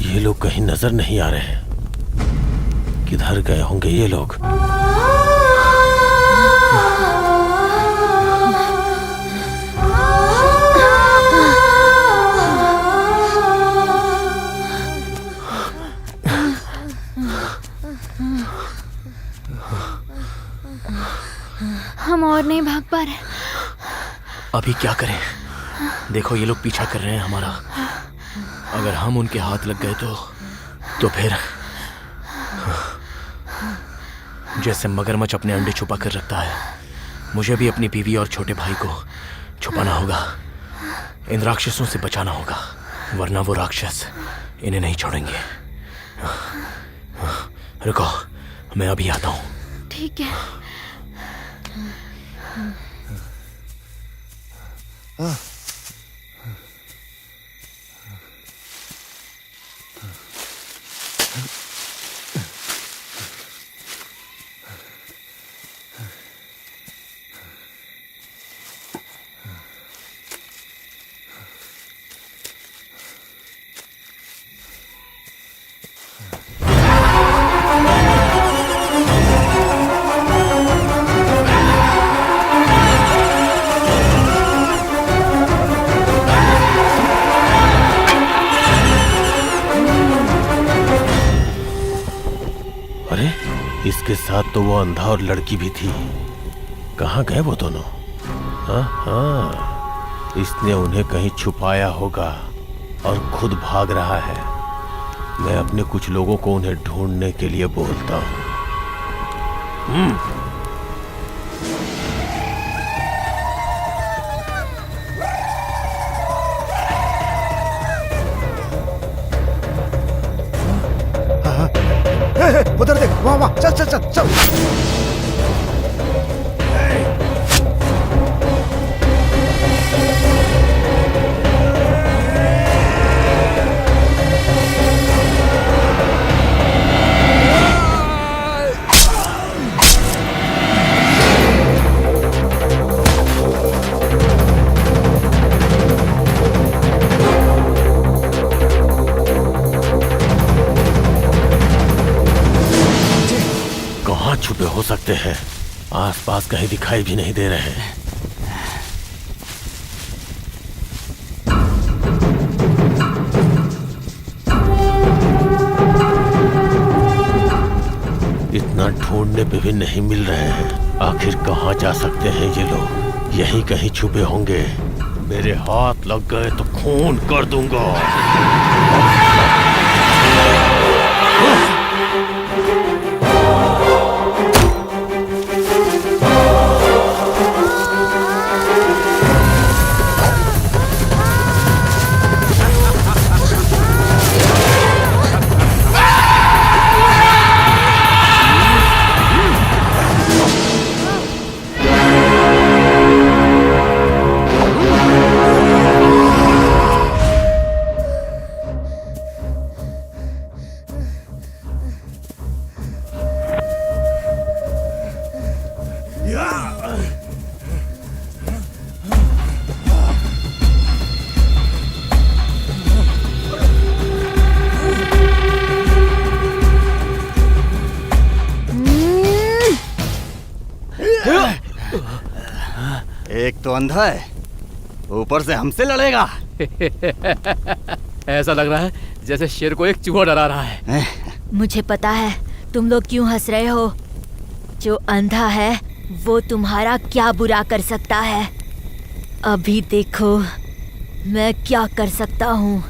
ये लोग कहीं नजर नहीं आ रहे हैं। किधर गए होंगे ये लोग? हम और नहीं भाग पा रहे। अभी क्या करें? देखो ये लोग पीछा कर रहे हैं हमारा। अगर हम उनके हाथ लग गए तो फिर जैसे मगरमच्छ अपने अंडे छुपा कर रखता है, मुझे भी अपनी बीवी और छोटे भाई को छुपाना होगा। इन राक्षसों से बचाना होगा, वरना वो राक्षस इन्हें नहीं छोड़ेंगे। रुको, मैं अभी आता हूँ। ठीक है। इसके साथ तो वो अंधा और लड़की भी थी। कहाँ गए वो दोनों? हाँ हाँ, इसने उन्हें कहीं छुपाया होगा और खुद भाग रहा है। मैं अपने कुछ लोगों को उन्हें ढूंढने के लिए बोलता हूँ। उधर देख, वहाँ वहाँ, चल चल चल चल। कहाँ छुपे हो सकते हैं? आसपास कहीं दिखाई भी नहीं दे रहे हैं। इतना ढूंढने पे भी नहीं मिल रहे हैं। आखिर कहाँ जा सकते हैं ये लोग? यहीं कहीं छुपे होंगे। मेरे हाथ लग गए तो खून कर दूंगा। एक तो अंधा है, ऊपर से हमसे लड़ेगा। ऐसा लग रहा है जैसे शेर को एक चूहा डरा रहा है। मुझे पता है तुम लोग क्यों हंस रहे हो। जो अंधा है वो तुम्हारा क्या बुरा कर सकता है। अभी देखो मैं क्या कर सकता हूँ।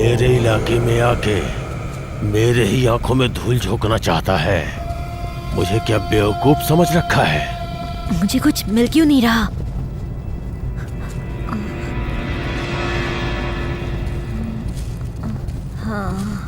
मेरे इलाके में आके मेरे ही आंखों में धूल झोंकना चाहता है। मुझे क्या बेवकूफ समझ रखा है? मुझे कुछ मिल क्यों नहीं रहा? हाँ।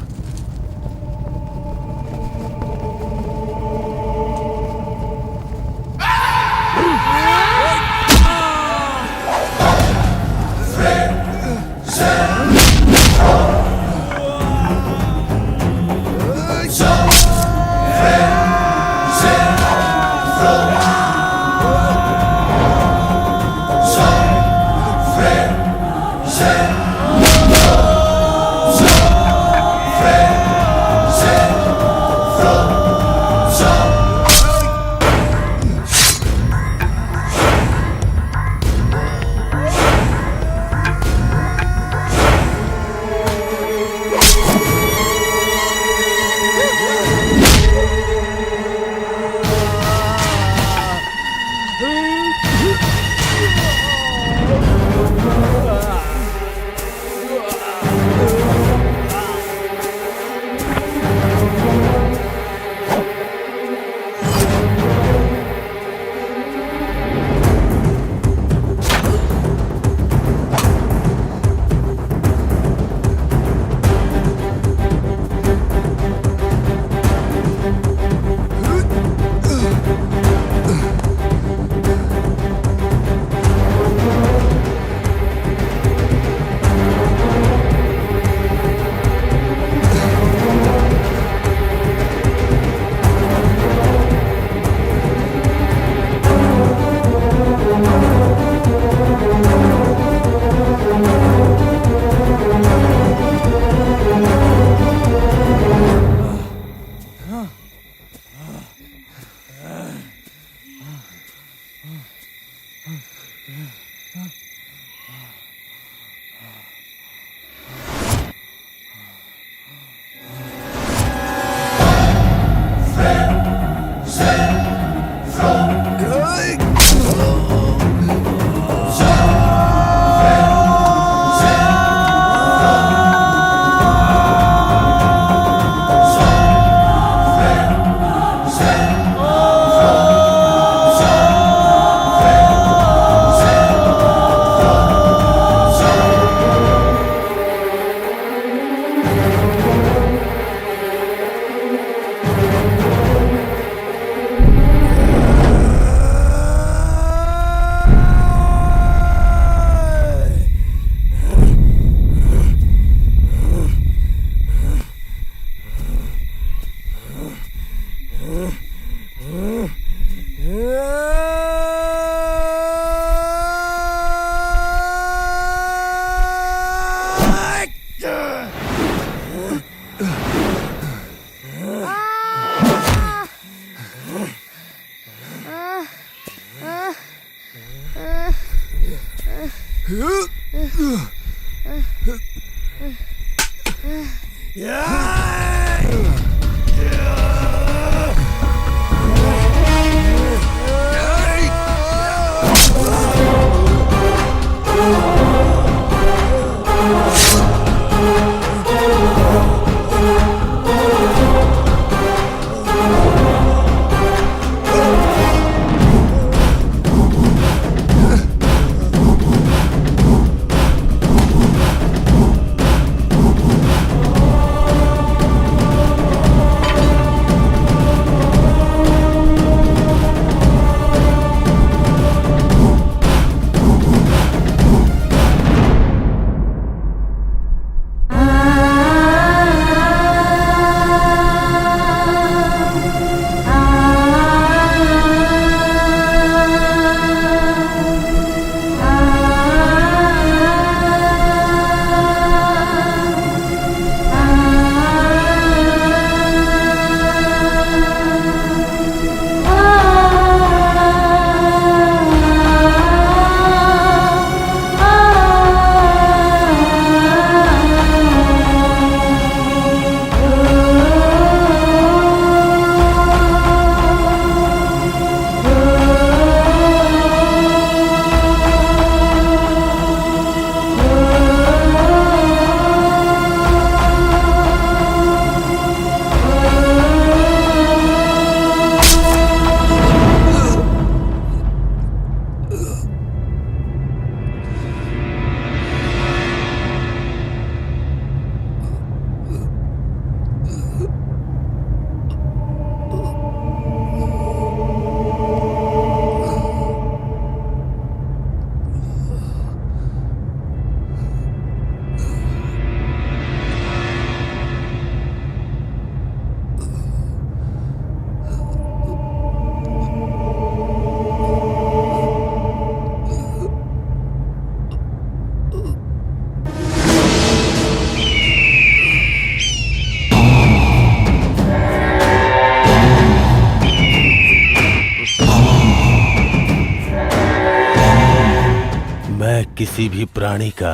किसी भी प्राणी का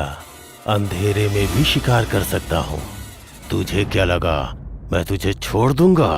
अंधेरे में भी शिकार कर सकता हूँ। तुझे क्या लगा मैं तुझे छोड़ दूंगा?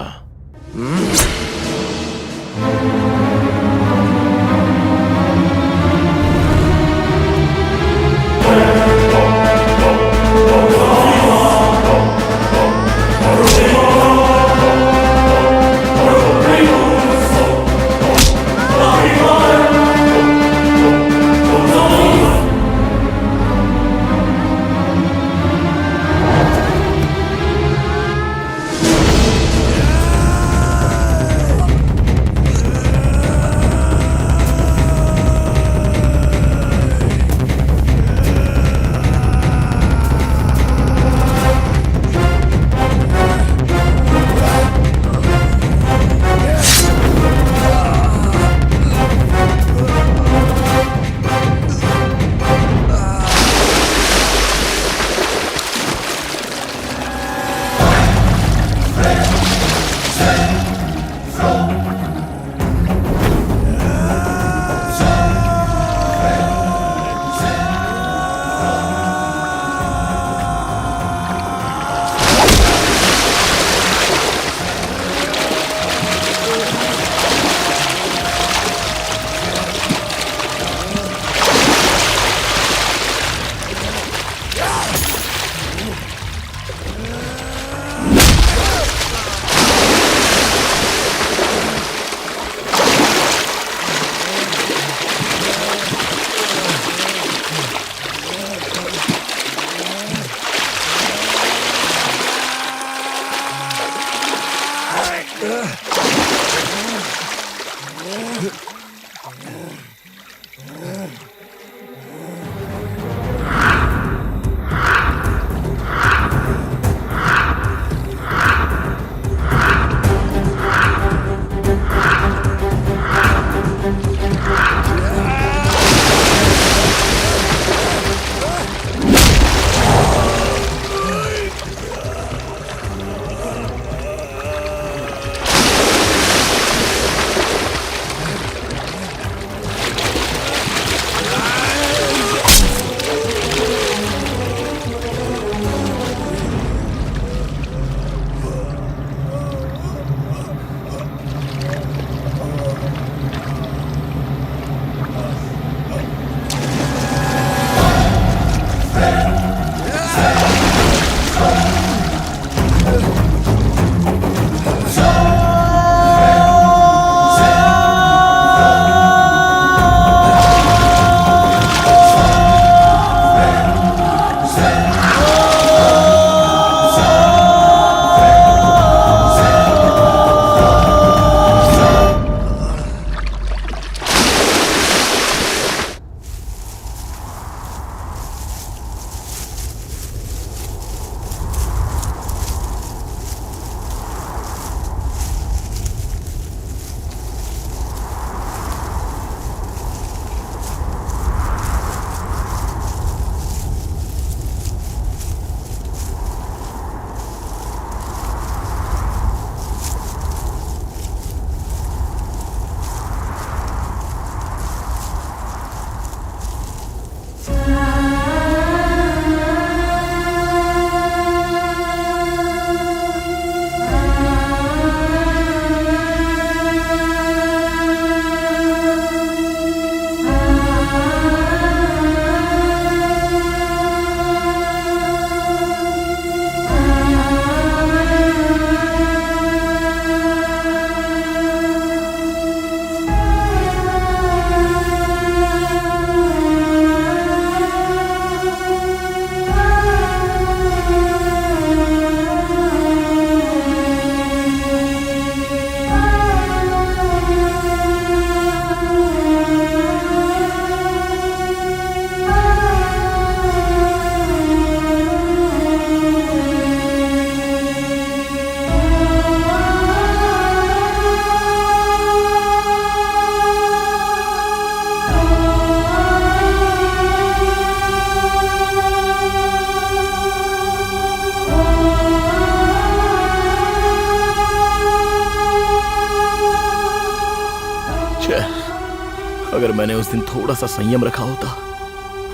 अगर मैंने उस दिन थोड़ा सा संयम रखा होता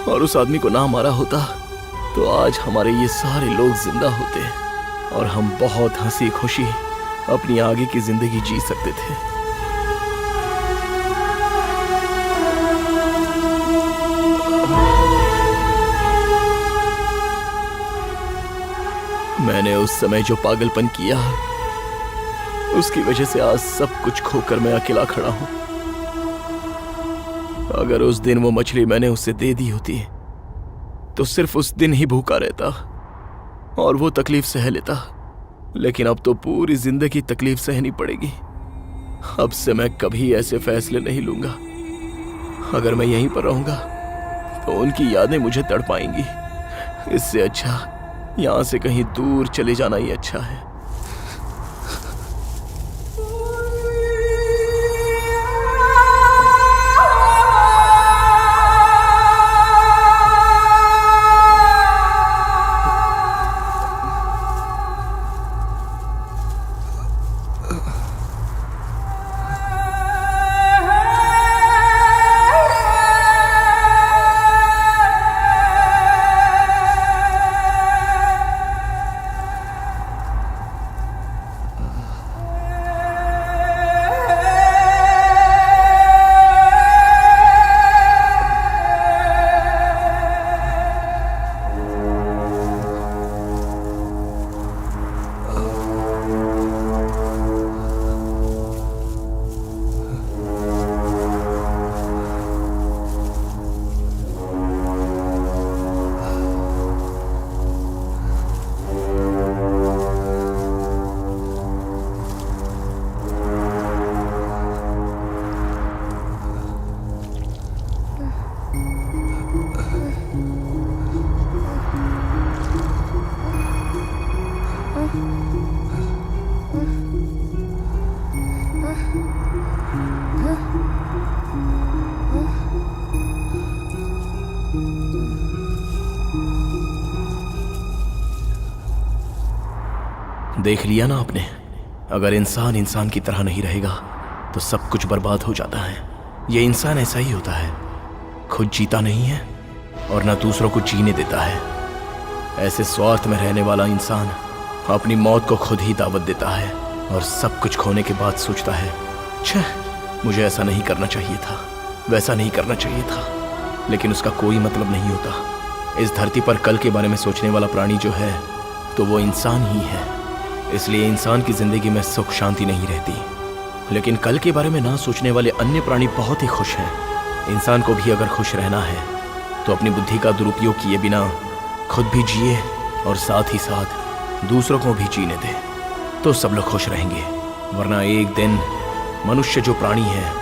और उस आदमी को ना मारा होता तो आज हमारे ये सारे लोग जिंदा होते और हम बहुत हंसी खुशी अपनी आगे की जिंदगी जी सकते थे। मैंने उस समय जो पागलपन किया, उसकी वजह से आज सब कुछ खोकर मैं अकेला खड़ा हूं। अगर उस दिन वो मछली मैंने उसे दे दी होती तो सिर्फ उस दिन ही भूखा रहता और वो तकलीफ सह लेता, लेकिन अब तो पूरी जिंदगी तकलीफ सहनी पड़ेगी। अब से मैं कभी ऐसे फैसले नहीं लूंगा। अगर मैं यहीं पर रहूंगा तो उनकी यादें मुझे तड़पाएंगी। इससे अच्छा यहां से कहीं दूर चले जाना ही अच्छा है। देख लिया ना आपने, अगर इंसान इंसान की तरह नहीं रहेगा तो सब कुछ बर्बाद हो जाता है। ये इंसान ऐसा ही होता है, खुद जीता नहीं है और ना दूसरों को जीने देता है। ऐसे स्वार्थ में रहने वाला इंसान अपनी मौत को खुद ही दावत देता है और सब कुछ खोने के बाद सोचता है, छह, मुझे ऐसा नहीं करना चाहिए था, वैसा नहीं करना चाहिए था। लेकिन उसका कोई मतलब नहीं होता। इस धरती पर कल के बारे में सोचने वाला प्राणी जो है तो वो इंसान ही है। इसलिए इंसान की जिंदगी में सुख शांति नहीं रहती, लेकिन कल के बारे में ना सोचने वाले अन्य प्राणी बहुत ही खुश हैं। इंसान को भी अगर खुश रहना है तो अपनी बुद्धि का दुरुपयोग किए बिना खुद भी जिए और साथ ही साथ दूसरों को भी जीने दे, तो सब लोग खुश रहेंगे। वरना एक दिन मनुष्य जो प्राणी है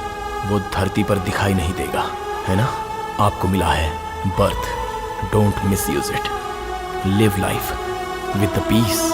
वो धरती पर दिखाई नहीं देगा, है ना? आपको मिला है birth, don't miss use it, live life with the piece